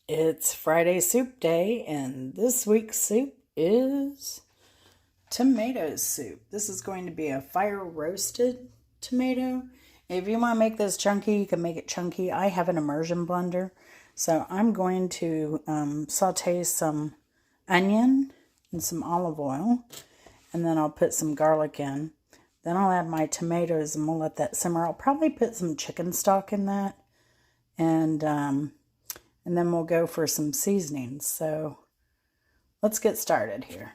It's Friday soup day, and this week's soup is tomato soup. This is going to be a fire roasted tomato. If you want to make this chunky, you can make it chunky. I have an immersion blender, so I'm going to saute some onion and some olive oil, and then I'll put some garlic in. Then I'll add my tomatoes, and we'll let that simmer. I'll probably put some chicken stock in that, and then we'll go for some seasonings. So let's get started here.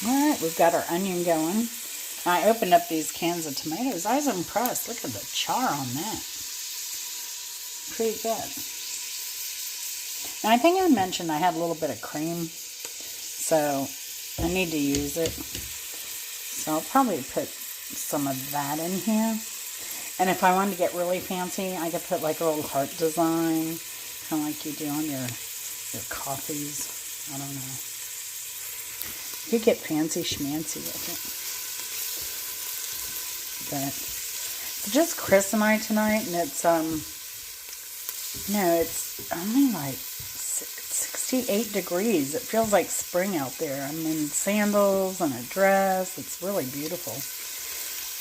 All right, we've got our onion going. I opened up these cans of tomatoes. I was impressed. Look at the char on that. Pretty good. And I think I mentioned I had a little bit of cream, so I need to use it. So I'll probably put some of that in here. And if I wanted to get really fancy, I could put like a little heart design, kind of like you do on your coffees. I don't know. You could get fancy schmancy with it. But it's just Chris and I tonight, and it's it's only like 68 degrees. It feels like spring out there. I'm in sandals and a dress. It's really beautiful.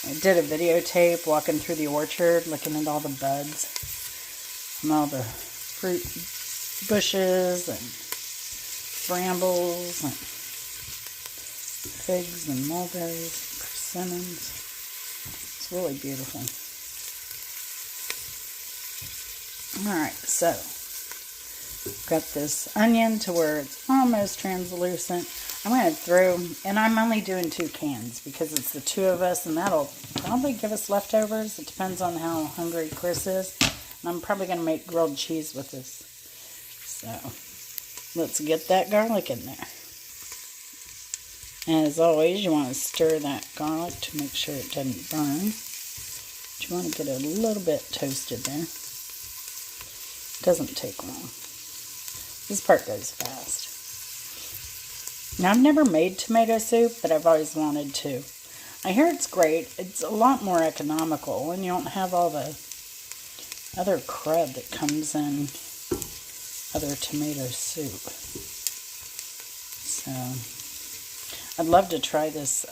I did a videotape walking through the orchard, looking at all the buds and all the fruit bushes and brambles and figs and mulberries, persimmons. It's really beautiful. Alright, so got this onion to where it's almost translucent. I'm going to throw, and I'm only doing 2 cans because it's the 2 of us, and that'll probably give us leftovers. It depends on how hungry Chris is. And I'm probably going to make grilled cheese with this. So let's get that garlic in there. And as always, you want to stir that garlic to make sure it doesn't burn. But you want to get it a little bit toasted there. It doesn't take long. This part goes fast. Now, I've never made tomato soup, but I've always wanted to. I hear it's great. It's a lot more economical, and you don't have all the other crud that comes in other tomato soup. So, I'd love to try this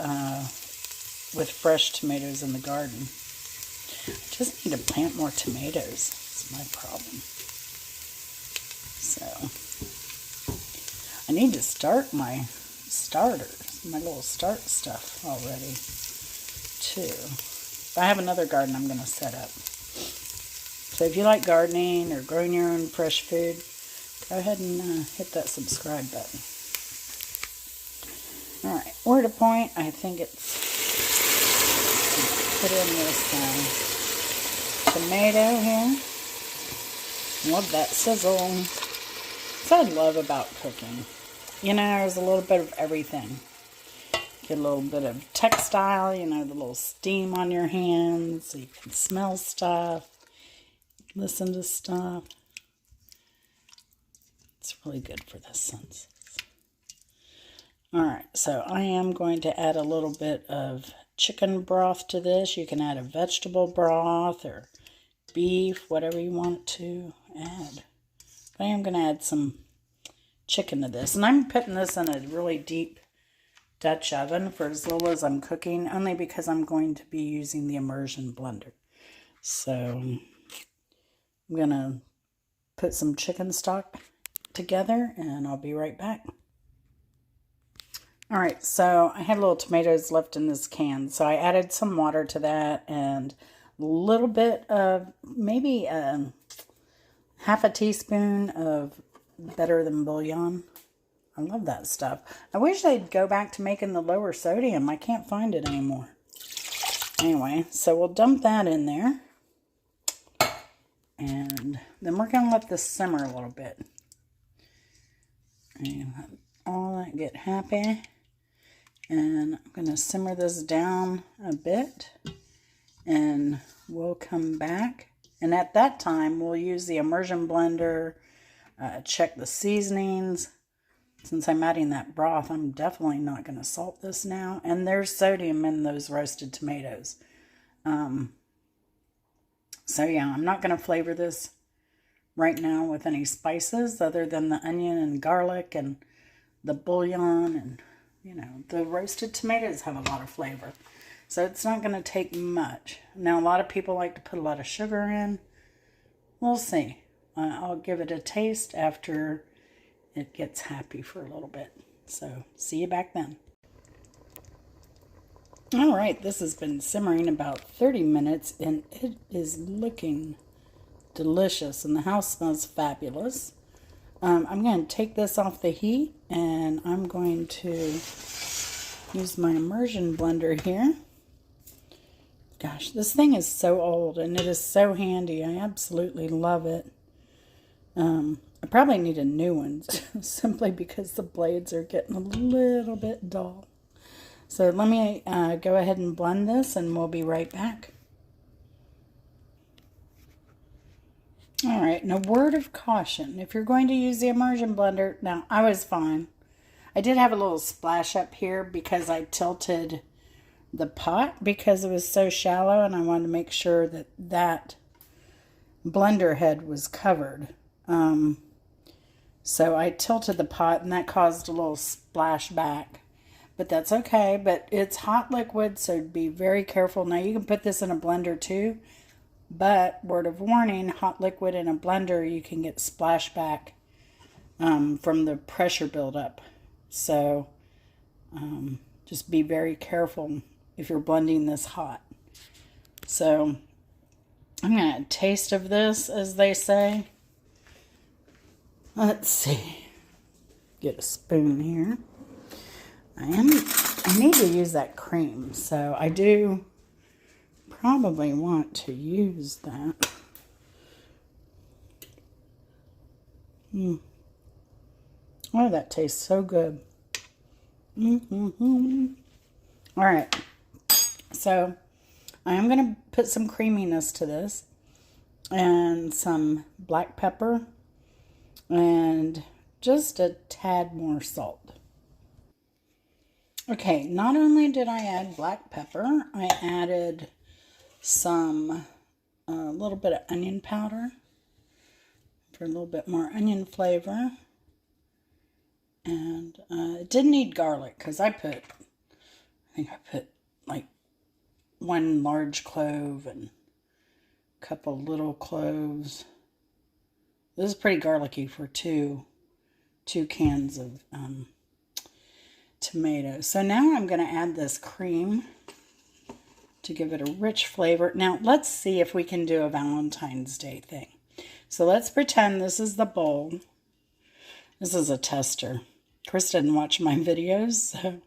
with fresh tomatoes in the garden. I just need to plant more tomatoes. That's my problem. So, I need to start my starters, my little start stuff already, too. If I have another garden, I'm going to set up. So if you like gardening or growing your own fresh food, go ahead and hit that subscribe button. Alright, where to point, I think it's, put in this tomato here. Love that sizzle. That's what I love about cooking. You know, there's a little bit of everything. Get a little bit of textile, you know, the little steam on your hands, so you can smell stuff, listen to stuff. It's really good for the senses. Alright, so I am going to add a little bit of chicken broth to this. You can add a vegetable broth or beef, whatever you want to add. But I am going to add some chicken to this. And I'm putting this in a really deep Dutch oven for as little as I'm cooking, only because I'm going to be using the immersion blender. So I'm going to put some chicken stock together, and I'll be right back. Alright, so I had little tomatoes left in this can, so I added some water to that and a little bit of, maybe half a teaspoon of Better Than Bouillon. I love that stuff. I wish they'd go back to making the lower sodium. I can't find it anymore. Anyway, so we'll dump that in there. And then we're going to let this simmer a little bit. And let all that get happy. And I'm going to simmer this down a bit. And we'll come back. And at that time, we'll use the immersion blender. Check the seasonings. Since I'm adding that broth, I'm definitely not going to salt this now. And there's sodium in those roasted tomatoes. So yeah, I'm not going to flavor this right now with any spices other than the onion and garlic and the bouillon, and you know, the roasted tomatoes have a lot of flavor. So it's not going to take much. Now, a lot of people like to put a lot of sugar in. We'll see. I'll give it a taste after it gets happy for a little bit. So see you back then. All right, this has been simmering about 30 minutes and it is looking delicious and the house smells fabulous. I'm going to take this off the heat and I'm going to use my immersion blender here. Gosh, this thing is so old and it is so handy. I absolutely love it. I probably need a new one simply because the blades are getting a little bit dull. So let me go ahead and blend this and we'll be right back. All right, and a word of caution. If you're going to use the immersion blender, now I was fine. I did have a little splash up here because I tilted the pot because it was so shallow and I wanted to make sure that that blender head was covered. So I tilted the pot and that caused a little splash back. But that's okay, but it's hot liquid, so be very careful. Now you can put this in a blender too. But, word of warning, hot liquid in a blender, you can get splashback from the pressure buildup. So, just be very careful if you're blending this hot. So, I'm going to taste of this, as they say. Let's see. Get a spoon here. I need to use that cream, so I do probably want to use that. Oh, that tastes so good. All right, so I am going to put some creaminess to this and some black pepper and just a tad more salt. Okay, not only did I add black pepper, I added some a little bit of onion powder for a little bit more onion flavor, and it didn't need garlic because I think I put like 1 large clove and a couple little cloves. This is pretty garlicky for two cans of tomatoes. So now I'm going to add this cream to give it a rich flavor. Now, let's see if we can do a Valentine's Day thing. So let's pretend this is the bowl. This is a tester. Chris didn't watch my videos, so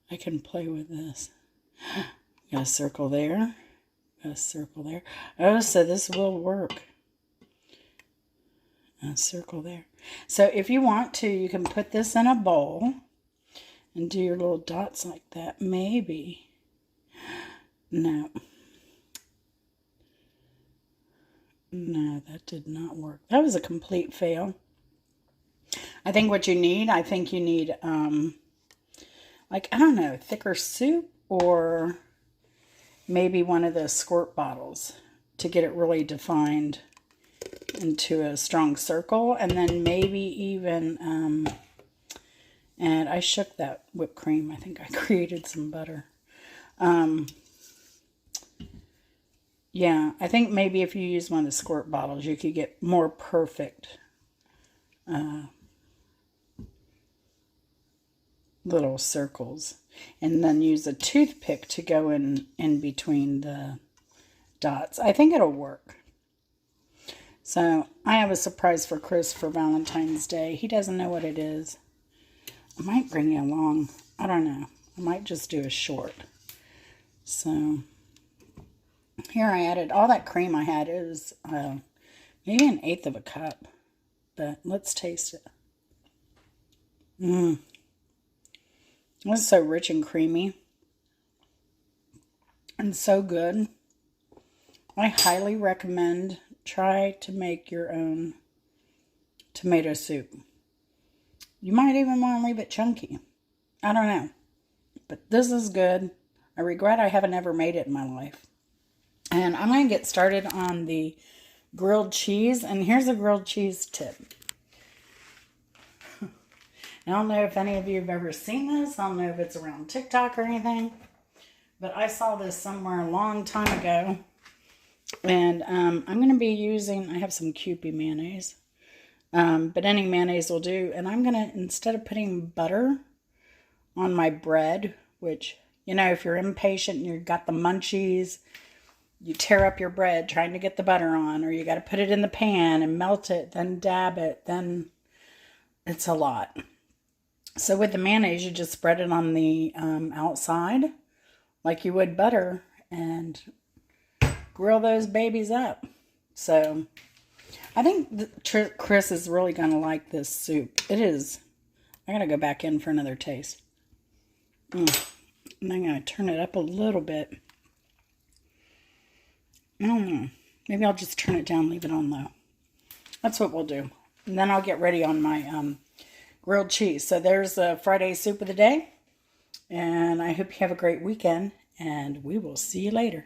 I can play with this. Got a circle there. Got a circle there. Oh, so this will work. A circle there. So if you want to, you can put this in a bowl and do your little dots like that. Maybe. No, that did not work. That was a complete fail. I think what you need, like, I don't know, thicker soup or maybe one of the squirt bottles to get it really defined into a strong circle. And then maybe even, and I shook that whipped cream. I think I created some butter. Yeah, I think maybe if you use one of the squirt bottles, you could get more perfect little circles. And then use a toothpick to go in between the dots. I think it'll work. So, I have a surprise for Chris for Valentine's Day. He doesn't know what it is. I might bring you along. I don't know. I might just do a short. So here I added all that cream I had. It was maybe 1/8 of a cup. But let's taste it. This is so rich and creamy. And so good. I highly recommend try to make your own tomato soup. You might even want to leave it chunky. I don't know. But this is good. I regret I haven't ever made it in my life. And I'm going to get started on the grilled cheese. And here's a grilled cheese tip. I don't know if any of you have ever seen this. I don't know if it's around TikTok or anything. But I saw this somewhere a long time ago. And I'm going to be using, I have some Kewpie mayonnaise. But any mayonnaise will do. And I'm going to, instead of putting butter on my bread, which, you know, if you're impatient and you've got the munchies, you tear up your bread trying to get the butter on, or you got to put it in the pan and melt it, then dab it, then it's a lot. So with the mayonnaise, you just spread it on the outside like you would butter and grill those babies up. So I think Chris is really going to like this soup. It is. I got to go back in for another taste. And I'm going to turn it up a little bit. I don't know. Maybe I'll just turn it down, leave it on low. That's what we'll do. And then I'll get ready on my grilled cheese. So there's the Friday soup of the day. And I hope you have a great weekend. And we will see you later.